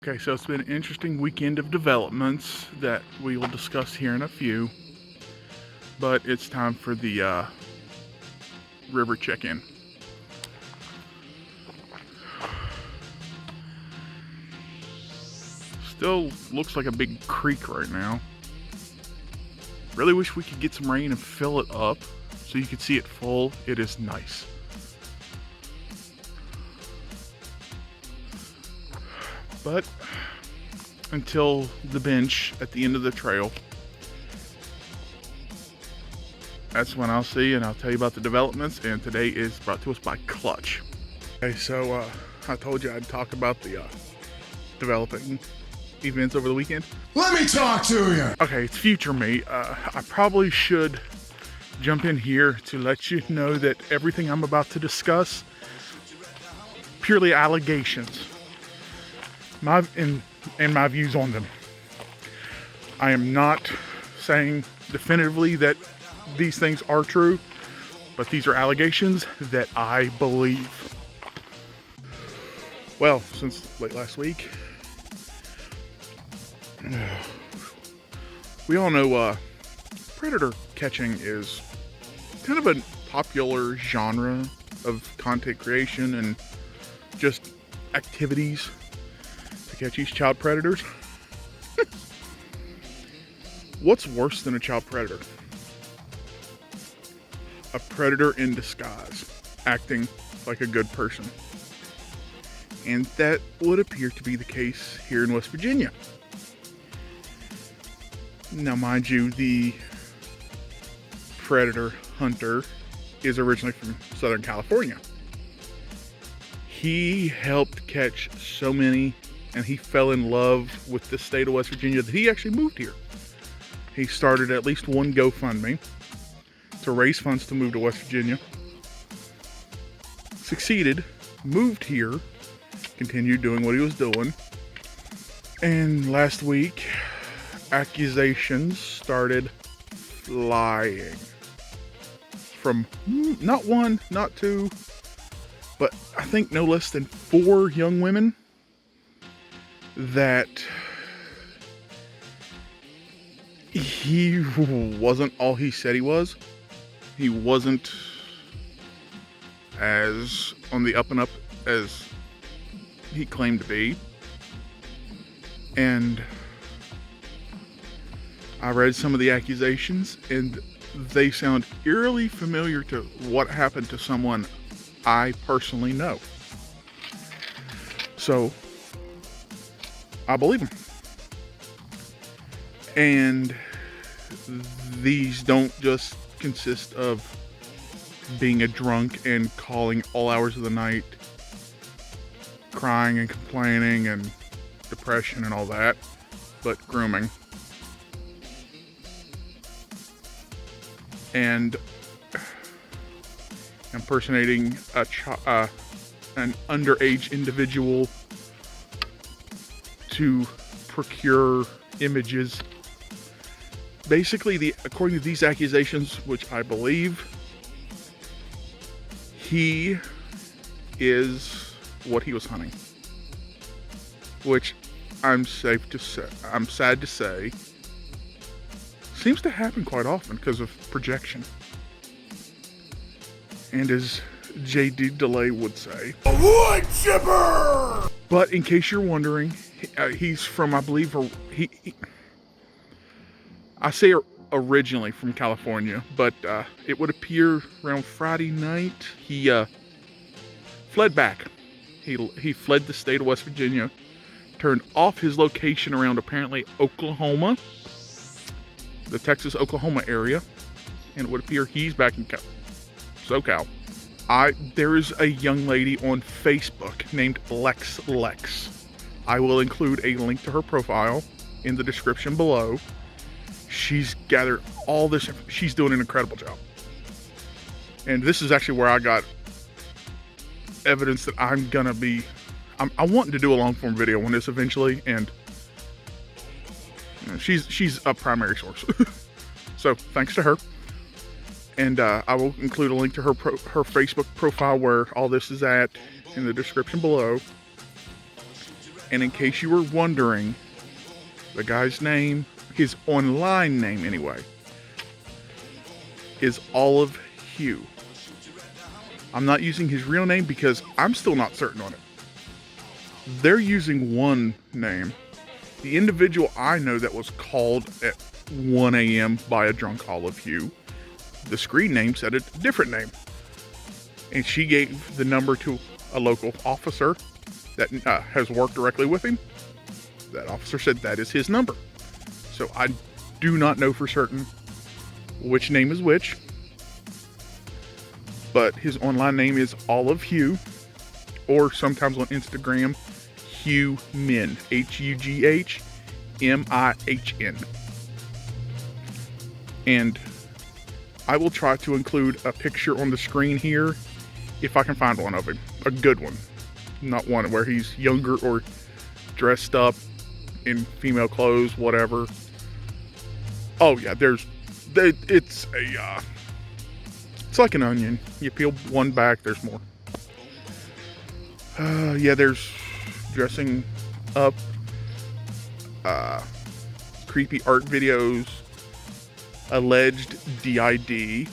Okay, so it's been an interesting weekend of developments that we will discuss here in a few, but it's time for the river check-in. Still looks like a big creek right now. Really wish we could get some rain and fill it up so you could see it full. It is nice. But until the bench at the end of the trail, that's when I'll see and I'll tell you about the developments. And today is brought to us by Clutch. Okay, so I told you I'd talk about the developing events over the weekend. Let me talk to you. Okay, it's future me. I probably should jump in here to let you know that everything I'm about to discuss, purely allegations. My views on them. I am not saying definitively that these things are true, but these are allegations that I believe. Well, since late last week, we all know predator catching is kind of a popular genre of content creation and just activities to catch these child predators. What's worse than a child predator? A predator in disguise, acting like a good person. And that would appear to be the case here in West Virginia. Now, mind you, the predator hunter is originally from Southern California. He helped catch so many, and he fell in love with the state of West Virginia that he actually moved here. He started at least one GoFundMe to raise funds to move to West Virginia. Succeeded, moved here, continued doing what he was doing. And last week, accusations started flying from not one, not two, but I think no less than 4 young women that he wasn't all he said he was. He wasn't as on the up and up as he claimed to be. And I read some of the accusations, and they sound eerily familiar to what happened to someone I personally know. So I believe him. And these don't just consist of being a drunk and calling all hours of the night, crying and complaining and depression and all that, but grooming. And impersonating an underage individual to procure images. Basically, according to these accusations, which I believe, he is what he was hunting. Which I'm sad to say, seems to happen quite often because of projection. And as J.D. DeLay would say, Wood chipper! But in case you're wondering, he's from, I believe, I say originally from California, but it would appear around Friday night, he fled back. He fled the state of West Virginia, turned off his location around apparently Oklahoma, the Texas-Oklahoma area, and it would appear he's back in SoCal. There is a young lady on Facebook named Lex. I will include a link to her profile in the description below. She's gathered all this. She's doing an incredible job. And this is actually where I got evidence that I'm wanting to do a long form video on this eventually, and she's a primary source. So thanks to her. And I will include a link to her Facebook profile where all this is at in the description below. And in case you were wondering, the guy's name, his online name anyway, is Olive Hugh. I'm not using his real name because I'm still not certain on it. They're using one name. The individual I know that was called at 1 a.m. by a drunk Olive Hugh, the screen name said a different name. And she gave the number to a local officer that has worked directly with him. That officer said that is his number. So I do not know for certain which name is which. But his online name is Olive Hugh, or sometimes on Instagram, Hugh Min, HUGHMIHN. And I will try to include a picture on the screen here if I can find one of him. A good one. Not one where he's younger or dressed up in female clothes, whatever. Oh yeah, it's like an onion. You peel one back, there's more. Yeah, there's dressing up, creepy art videos, alleged DID.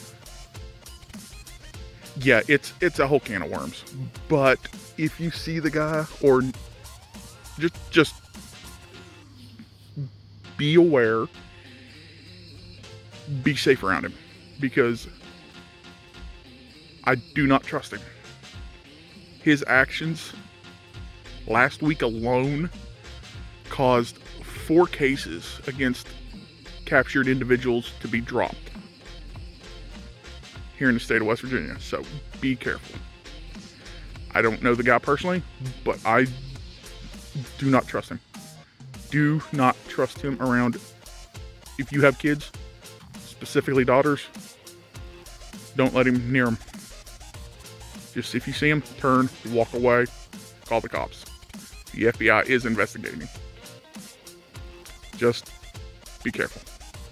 Yeah, it's a whole can of worms. But if you see the guy, or just be aware, be safe around him, because I do not trust him. His actions last week alone caused 4 cases against captured individuals to be dropped here in the state of West Virginia. So be careful. I don't know the guy personally, but I do not trust him. Do not trust him around. If you have kids, specifically daughters, don't let him near them. Just if you see him, turn, walk away, call the cops. The FBI is investigating. Just be careful.